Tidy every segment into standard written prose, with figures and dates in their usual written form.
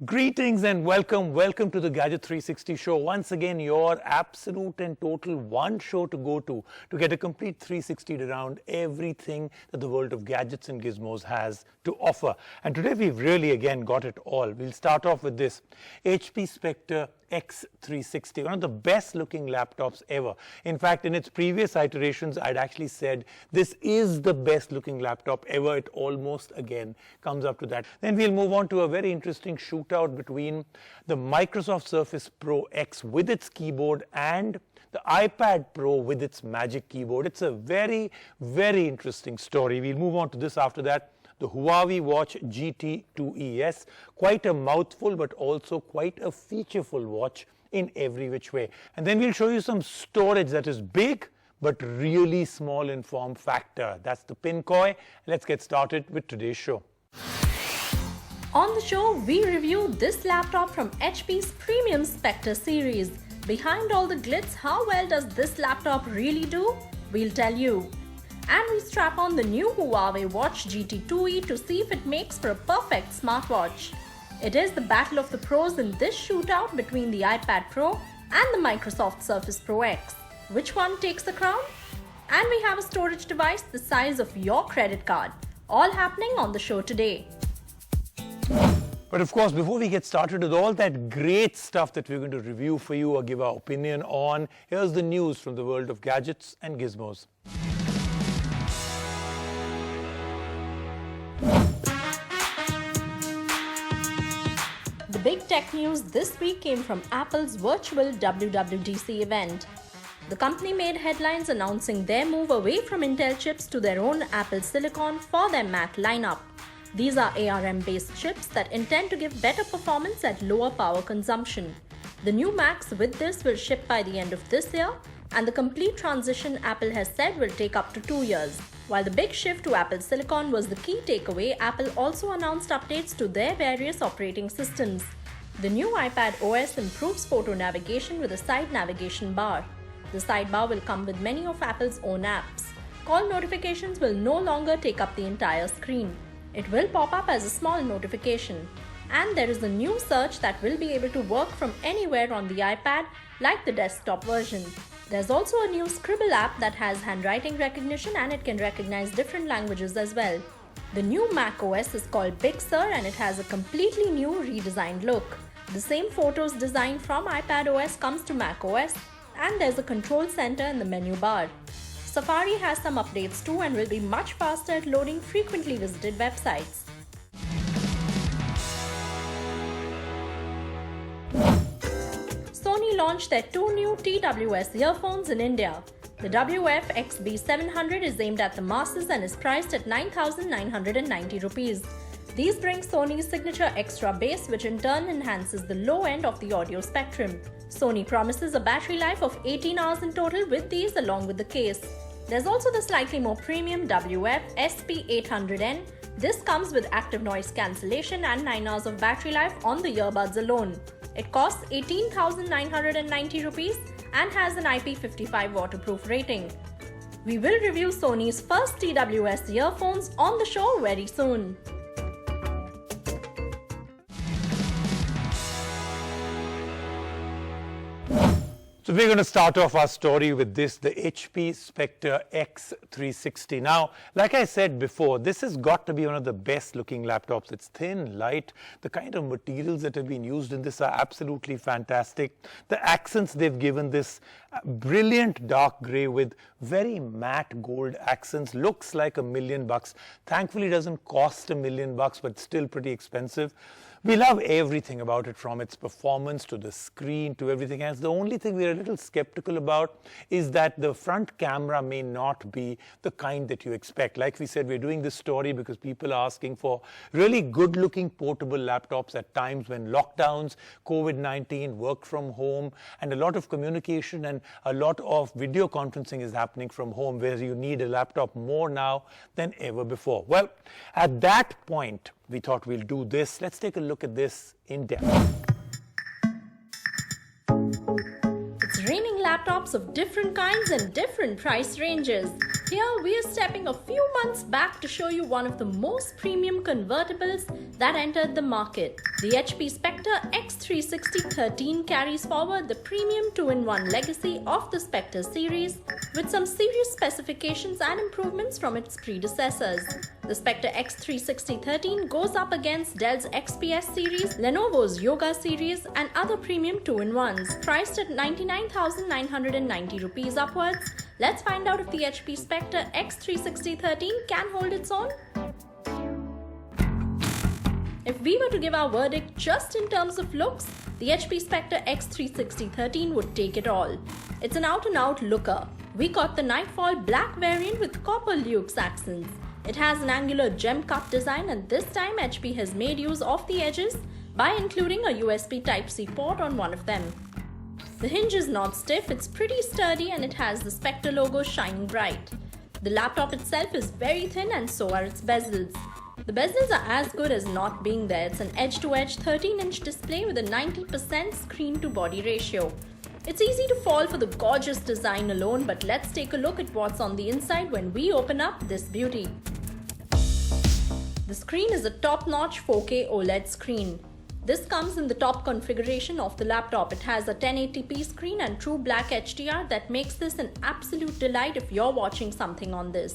Greetings and welcome to the Gadget 360 show. Once again, your absolute and total one show to go to get a complete 360 around everything that the world of gadgets and gizmos has to offer. And today we've really again got it all. We'll start off with this HP Spectre X360, one of the best looking laptops ever. In fact, in its previous iterations, I'd actually said this is the best looking laptop ever. It almost again comes up to that. Then we'll move on to a very interesting shootout between the Microsoft Surface Pro X with its keyboard and the iPad Pro with its Magic Keyboard. It's a very, very interesting story. We'll move on to this after that. The Huawei Watch GT2e. Yes, quite a mouthful, but also quite a featureful watch in every which way. And then we'll show you some storage that is big, but really small in form factor. That's the Penco. Let's get started with today's show. On the show, we review this laptop from HP's premium Spectre series. Behind all the glitz, how well does this laptop really do? We'll tell you. And we strap on the new Huawei Watch GT2e to see if it makes for a perfect smartwatch. It is the battle of the pros in this shootout between the iPad Pro and the Microsoft Surface Pro X. Which one takes the crown? And we have a storage device the size of your credit card. All happening on the show today. But of course, before we get started with all that great stuff that we're going to review for you or give our opinion on, here's the news from the world of gadgets and gizmos. The big tech news this week came from Apple's virtual WWDC event. The company made headlines announcing their move away from Intel chips to their own Apple Silicon for their Mac lineup. These are ARM-based chips that intend to give better performance at lower power consumption. The new Macs with this will ship by the end of this year, and the complete transition, Apple has said, will take up to 2 years. While the big shift to Apple Silicon was the key takeaway, Apple also announced updates to their various operating systems. The new iPad OS improves photo navigation with a side navigation bar. The sidebar will come with many of Apple's own apps. Call notifications will no longer take up the entire screen. It will pop up as a small notification. And there is a new search that will be able to work from anywhere on the iPad, like the desktop version. There's also a new Scribble app that has handwriting recognition, and it can recognize different languages as well. The new Mac OS is called Big Sur, and it has a completely new redesigned look. The same photos design from iPad OS comes to Mac OS, and there's a control center in the menu bar. Safari has some updates too and will be much faster at loading frequently visited websites. Sony launched their two new TWS earphones in India. The WF-XB700 is aimed at the masses and is priced at 9,990 rupees. These bring Sony's signature extra bass, which in turn enhances the low end of the audio spectrum. Sony promises a battery life of 18 hours in total with these along with the case. There's also the slightly more premium WF-SP800N. This comes with active noise cancellation and 9 hours of battery life on the earbuds alone. It costs 18,990 rupees and has an IP55 waterproof rating. We will review Sony's first TWS earphones on the show very soon. So we're going to start off our story with this, the HP Spectre X360. Now, like I said before, this has got to be one of the best looking laptops. It's thin, light. The kind of materials that have been used in this are absolutely fantastic. The accents they've given this brilliant dark gray with very matte gold accents looks like $1 million. Thankfully, it doesn't cost $1 million, but still pretty expensive. We love everything about it, from its performance to the screen to everything else. The only thing we're a little skeptical about is that the front camera may not be the kind that you expect. Like we said, we're doing this story because people are asking for really good-looking portable laptops at times when lockdowns, COVID-19, work from home, and a lot of communication and a lot of video conferencing is happening from home, where you need a laptop more now than ever before. Well, at that point, we thought we'll do this. Let's take a look at this in depth. It's raining laptops of different kinds and different price ranges. Here we are stepping a few months back to show you one of the most premium convertibles that entered the market. The HP Spectre X360 13 carries forward the premium 2-in-1 legacy of the Spectre series with some serious specifications and improvements from its predecessors. The Spectre X360 13 goes up against Dell's XPS series, Lenovo's Yoga series and other premium 2-in-1s. Priced at 99,990 rupees upwards, let's find out if the HP Spectre X360 13 can hold its own. If we were to give our verdict just in terms of looks, the HP Spectre X360 13 would take it all. It's an out-and-out looker. We got the Nightfall black variant with copper luxe accents. It has an angular gem cut design, and this time HP has made use of the edges by including a USB Type-C port on one of them. The hinge is not stiff, it's pretty sturdy, and it has the Spectre logo shining bright. The laptop itself is very thin and so are its bezels. The bezels are as good as not being there. It's an edge-to-edge 13-inch display with a 90% screen-to-body ratio. It's easy to fall for the gorgeous design alone, but let's take a look at what's on the inside when we open up this beauty. The screen is a top-notch 4K OLED screen. This comes in the top configuration of the laptop. It has a 1080p screen and true black HDR that makes this an absolute delight if you're watching something on this.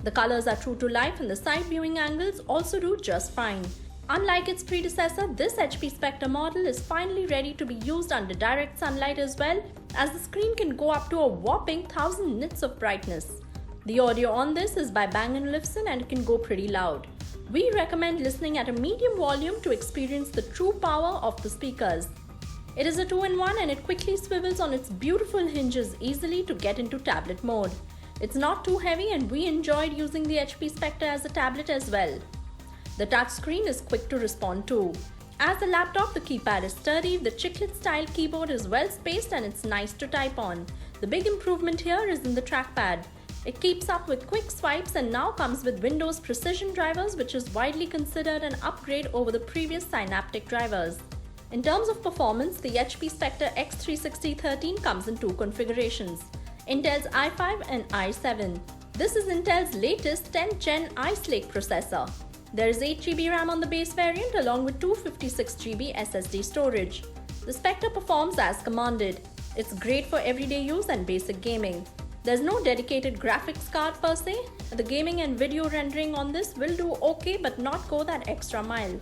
The colors are true to life and the side viewing angles also do just fine. Unlike its predecessor, this HP Spectre model is finally ready to be used under direct sunlight as well, as the screen can go up to a whopping 1000 nits of brightness. The audio on this is by Bang & Olufsen and it can go pretty loud. We recommend listening at a medium volume to experience the true power of the speakers. It is a 2-in-1 and it quickly swivels on its beautiful hinges easily to get into tablet mode. It's not too heavy and we enjoyed using the HP Spectre as a tablet as well. The touchscreen is quick to respond to. As a laptop, the keypad is sturdy, the chiclet style keyboard is well spaced and it's nice to type on. The big improvement here is in the trackpad. It keeps up with quick swipes and now comes with Windows Precision drivers, which is widely considered an upgrade over the previous Synaptic drivers. In terms of performance, the HP Spectre X360 13 comes in two configurations, Intel's i5 and i7. This is Intel's latest 10th Gen Ice Lake processor. There is 8GB RAM on the base variant along with 256GB SSD storage. The Spectre performs as commanded. It's great for everyday use and basic gaming. There's no dedicated graphics card per se. The gaming and video rendering on this will do okay but not go that extra mile.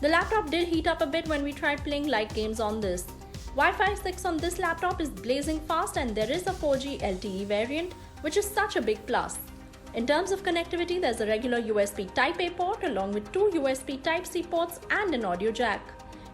The laptop did heat up a bit when we tried playing light games on this. Wi-Fi 6 on this laptop is blazing fast and there is a 4G LTE variant, which is such a big plus. In terms of connectivity, there's a regular USB Type-A port along with two USB Type-C ports and an audio jack.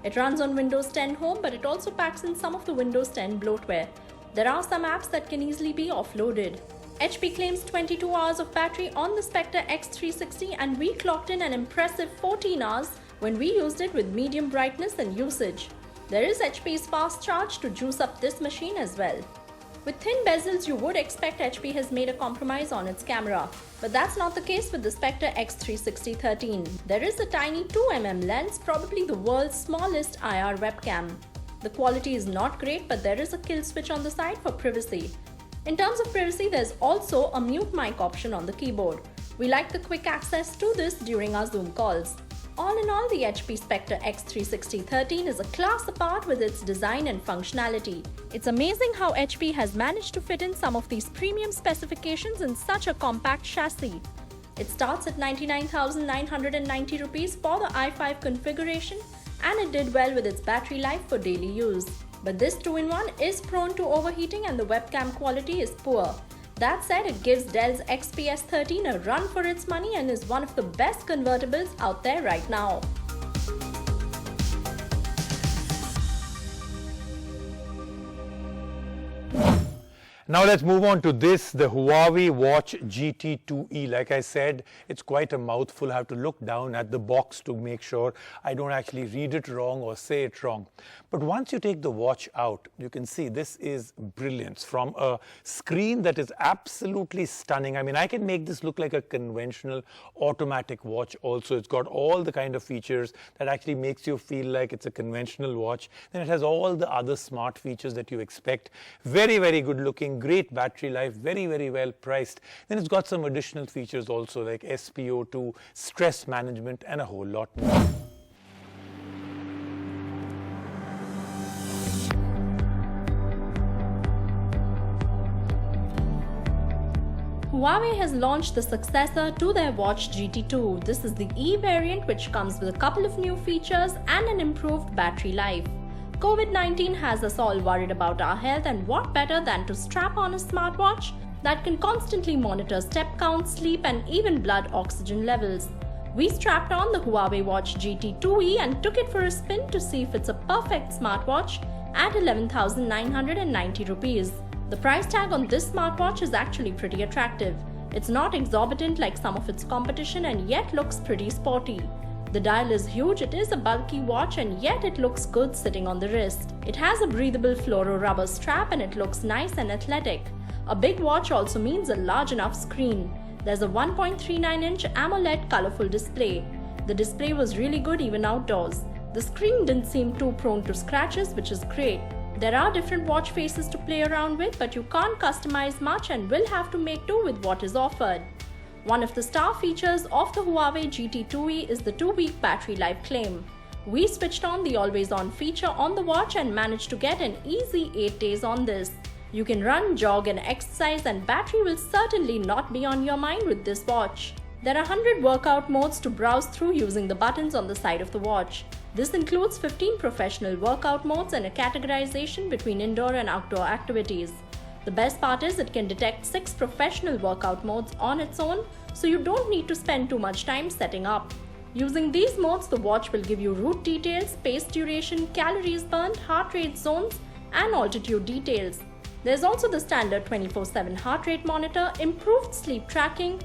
It runs on Windows 10 Home, but it also packs in some of the Windows 10 bloatware. There are some apps that can easily be offloaded. HP claims 22 hours of battery on the Spectre X360 and we clocked in an impressive 14 hours when we used it with medium brightness and usage. There is HP's fast charge to juice up this machine as well. With thin bezels, you would expect HP has made a compromise on its camera, but that's not the case with the Spectre X360 13. There is a tiny 2mm lens, probably the world's smallest IR webcam. The quality is not great, but there is a kill switch on the side for privacy. In terms of privacy, there's also a mute mic option on the keyboard. We like the quick access to this during our Zoom calls. All in all, the HP Spectre X360 13 is a class apart with its design and functionality. It's amazing how HP has managed to fit in some of these premium specifications in such a compact chassis. It starts at 99,990 rupees for the i5 configuration, and it did well with its battery life for daily use. But this 2-in-1 is prone to overheating and the webcam quality is poor. That said, it gives Dell's XPS 13 a run for its money and is one of the best convertibles out there right now. Now let's move on to this, the Huawei Watch GT2e. Like I said, it's quite a mouthful. I have to look down at the box to make sure I don't actually read it wrong or say it wrong. But once you take the watch out, you can see this is brilliance. From a screen that is absolutely stunning. I mean, I can make this look like a conventional automatic watch also. It's got all the kind of features that actually makes you feel like it's a conventional watch. Then it has all the other smart features that you expect. Very, very good looking, great battery life, very, very well priced. Then it's got some additional features also like SPO2, stress management, and a whole lot more. Huawei has launched the successor to their Watch GT2. This is the E variant, which comes with a couple of new features and an improved battery life. COVID-19 has us all worried about our health, and what better than to strap on a smartwatch that can constantly monitor step count, sleep, and even blood oxygen levels. We strapped on the Huawei Watch GT2e and took it for a spin to see if it's a perfect smartwatch at 11,990 rupees. The price tag on this smartwatch is actually pretty attractive. It's not exorbitant like some of its competition and yet looks pretty sporty. The dial is huge, it is a bulky watch, and yet it looks good sitting on the wrist. It has a breathable fluoro rubber strap and it looks nice and athletic. A big watch also means a large enough screen. There's a 1.39-inch AMOLED colorful display. The display was really good even outdoors. The screen didn't seem too prone to scratches, which is great. There are different watch faces to play around with, but you can't customize much and will have to make do with what is offered. One of the star features of the Huawei GT2e is the 2-week battery life claim. We switched on the always-on feature on the watch and managed to get an easy 8 days on this. You can run, jog and exercise, and battery will certainly not be on your mind with this watch. There are 100 workout modes to browse through using the buttons on the side of the watch. This includes 15 professional workout modes and a categorization between indoor and outdoor activities. The best part is it can detect 6 professional workout modes on its own, so you don't need to spend too much time setting up. Using these modes, the watch will give you route details, pace duration, calories burned, heart rate zones, and altitude details. There's also the standard 24/7 heart rate monitor, improved sleep tracking,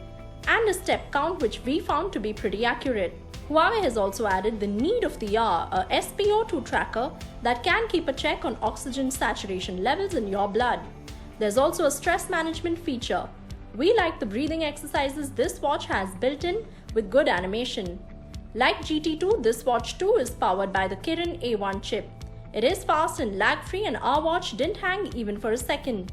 and a step count, which we found to be pretty accurate. Huawei has also added the need of the hour, a SPO2 tracker that can keep a check on oxygen saturation levels in your blood. There's also a stress management feature. We like the breathing exercises this watch has built in with good animation. Like GT2, this watch too is powered by the Kirin A1 chip. It is fast and lag-free, and our watch didn't hang even for a second.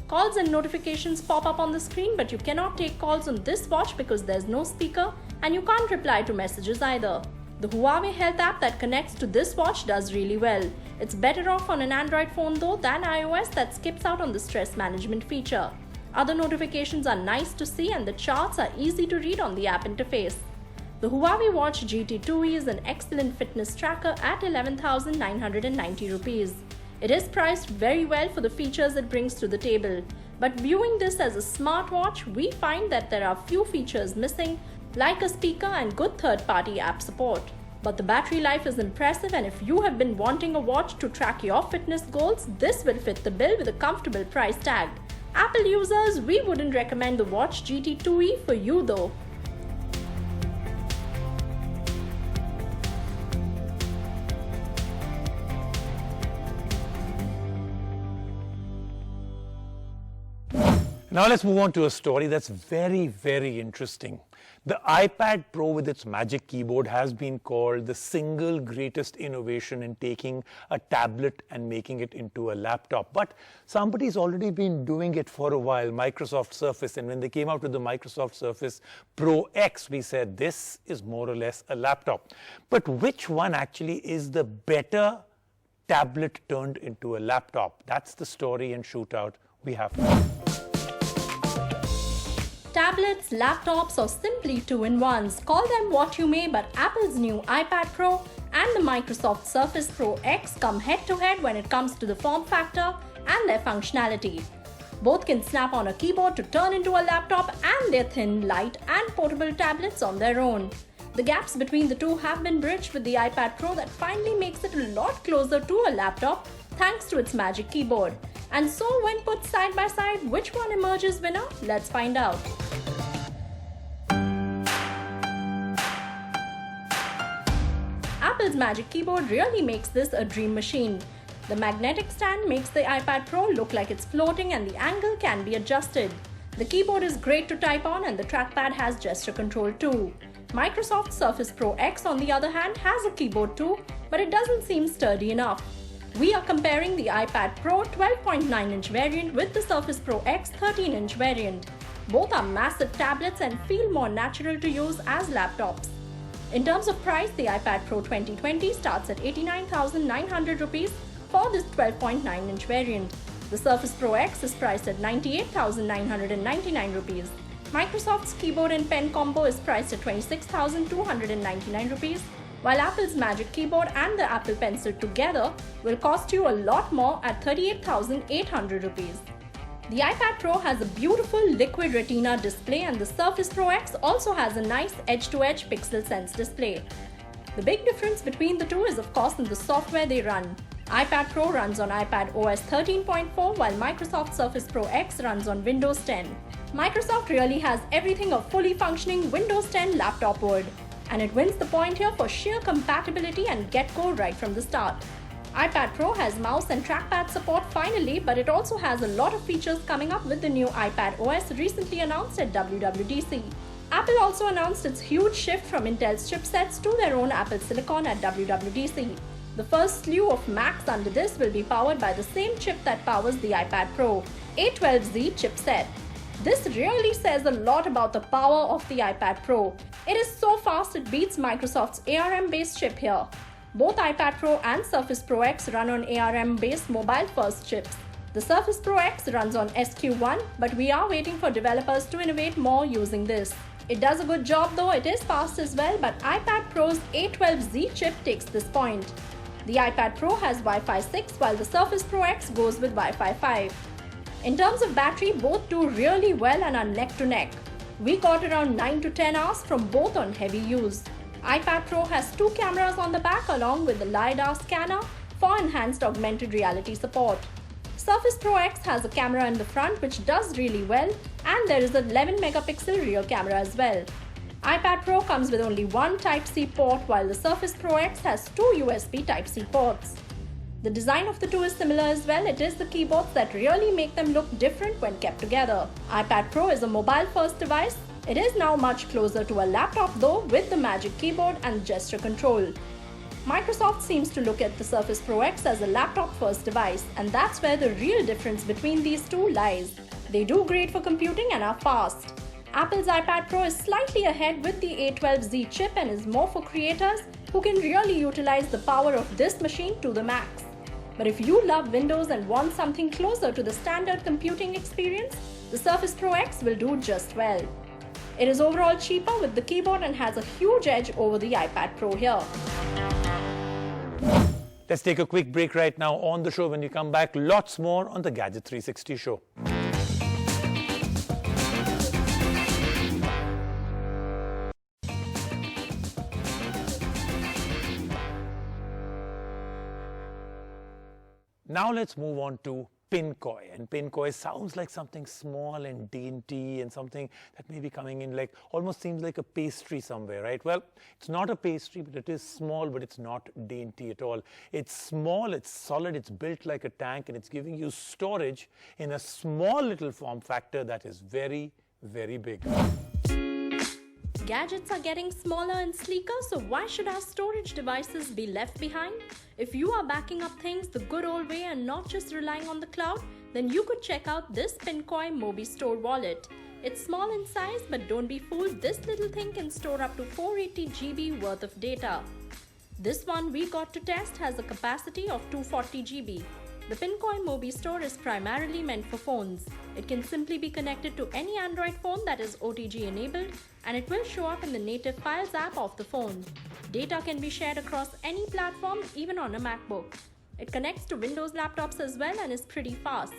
Calls and notifications pop up on the screen, but you cannot take calls on this watch because there's no speaker and you can't reply to messages either. The Huawei Health app that connects to this watch does really well. It's better off on an Android phone though than iOS that skips out on the stress management feature. Other notifications are nice to see and the charts are easy to read on the app interface. The Huawei Watch GT2e is an excellent fitness tracker at 11,990 rupees. It is priced very well for the features it brings to the table. But viewing this as a smartwatch, we find that there are few features missing, like a speaker and good third-party app support. But the battery life is impressive, and if you have been wanting a watch to track your fitness goals, this will fit the bill with a comfortable price tag. Apple users, we wouldn't recommend the Watch GT2e for you though. Now let's move on to a story that's very, very interesting. The iPad Pro with its Magic Keyboard has been called the single greatest innovation in taking a tablet and making it into a laptop. But somebody's already been doing it for a while, Microsoft Surface. And when they came out with the Microsoft Surface Pro X, we said this is more or less a laptop. But which one actually is the better tablet turned into a laptop? That's the story and shootout we have. Tablets, laptops, or simply two-in-ones. Call them what you may, but Apple's new iPad Pro and the Microsoft Surface Pro X come head-to-head when it comes to the form factor and their functionality. Both can snap on a keyboard to turn into a laptop, and they're thin, light, and portable tablets on their own. The gaps between the two have been bridged with the iPad Pro that finally makes it a lot closer to a laptop thanks to its Magic Keyboard. And so when put side by side, which one emerges winner? Let's find out. Apple's Magic Keyboard really makes this a dream machine. The magnetic stand makes the iPad Pro look like it's floating, and the angle can be adjusted. The keyboard is great to type on, and the trackpad has gesture control too. Microsoft Surface Pro X, on the other hand, has a keyboard too, but it doesn't seem sturdy enough. We are comparing the iPad Pro 12.9-inch variant with the Surface Pro X 13-inch variant. Both are massive tablets and feel more natural to use as laptops. In terms of price, the iPad Pro 2020 starts at 89,900 rupees for this 12.9-inch variant. The Surface Pro X is priced at 98,999 rupees. Microsoft's keyboard and pen combo is priced at 26,299 rupees, while Apple's Magic Keyboard and the Apple Pencil together will cost you a lot more at 38,800 rupees. The iPad Pro has a beautiful liquid retina display, and the Surface Pro X also has a nice edge-to-edge pixel sense display. The big difference between the two is of course in the software they run. iPad Pro runs on iPad OS 13.4 while Microsoft Surface Pro X runs on Windows 10. Microsoft really has everything a fully functioning Windows 10 laptop would, and it wins the point here for sheer compatibility and get-go right from the start. iPad Pro has mouse and trackpad support finally, but it also has a lot of features coming up with the new iPad OS recently announced at WWDC. Apple also announced its huge shift from Intel's chipsets to their own Apple Silicon at WWDC. The first slew of Macs under this will be powered by the same chip that powers the iPad Pro, A12Z chipset. This really says a lot about the power of the iPad Pro. It is so fast it beats Microsoft's ARM-based chip here. Both iPad Pro and Surface Pro X run on ARM-based mobile-first chips. The Surface Pro X runs on SQ1, but we are waiting for developers to innovate more using this. It does a good job though, it is fast as well, but iPad Pro's A12Z chip takes this point. The iPad Pro has Wi-Fi 6 while the Surface Pro X goes with Wi-Fi 5. In terms of battery, both do really well and are neck to neck. We got around 9 to 10 hours from both on heavy use. iPad Pro has 2 cameras on the back along with the LiDAR scanner for enhanced augmented reality support. Surface Pro X has a camera in the front which does really well, and there is an 11 megapixel rear camera as well. iPad Pro comes with only one Type-C port while the Surface Pro X has 2 USB Type-C ports. The design of the two is similar as well. It is the keyboards that really make them look different when kept together. iPad Pro is a mobile-first device. It is now much closer to a laptop though, with the Magic Keyboard and gesture control. Microsoft seems to look at the Surface Pro X as a laptop-first device, and that's where the real difference between these two lies. They do great for computing and are fast. Apple's iPad Pro is slightly ahead with the A12Z chip and is more for creators who can really utilize the power of this machine to the max. But if you love Windows and want something closer to the standard computing experience, the Surface Pro X will do just well. It is overall cheaper with the keyboard and has a huge edge over the iPad Pro here. Let's take a quick break right now on the show. When we come back, lots more on the Gadget 360 show. Now let's move on to Penco. And Penco sounds like something small and dainty and something that may be coming in like, almost seems like a pastry somewhere, right? Well, it's not a pastry, but it is small, but it's not dainty at all. It's small, it's solid, it's built like a tank, and it's giving you storage in a small little form factor that is very, very big. Gadgets are getting smaller and sleeker, so why should our storage devices be left behind? If you are backing up things the good old way and not just relying on the cloud, then you could check out this Penco Mobi Store wallet. It's small in size, but don't be fooled, this little thing can store up to 480 GB worth of data. This one we got to test has a capacity of 240 GB. The Penco Mobi Store is primarily meant for phones. It can simply be connected to any Android phone that is OTG enabled, and it will show up in the native Files app of the phone. Data can be shared across any platform, even on a MacBook. It connects to Windows laptops as well and is pretty fast.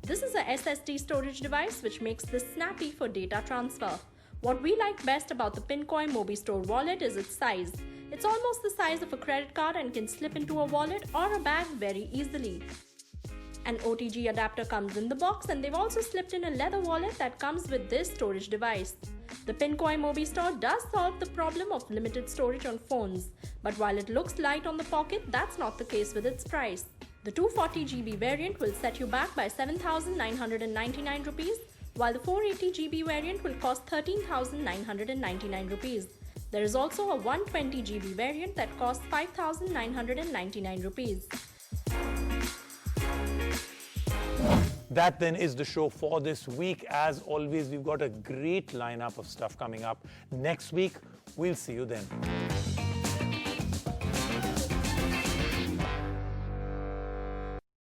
This is a SSD storage device which makes this snappy for data transfer. What we like best about the Penco Mobi Store wallet is its size. It's almost the size of a credit card and can slip into a wallet or a bag very easily. An OTG adapter comes in the box, and they've also slipped in a leather wallet that comes with this storage device. The Penco Mobi Store does solve the problem of limited storage on phones, but while it looks light on the pocket, that's not the case with its price. The 240 GB variant will set you back by 7,999 rupees, while the 480 GB variant will cost 13,999 rupees. There is also a 120 GB variant that costs 5,999 rupees. That then is the show for this week. As always, we've got a great lineup of stuff coming up next week. We'll see you then.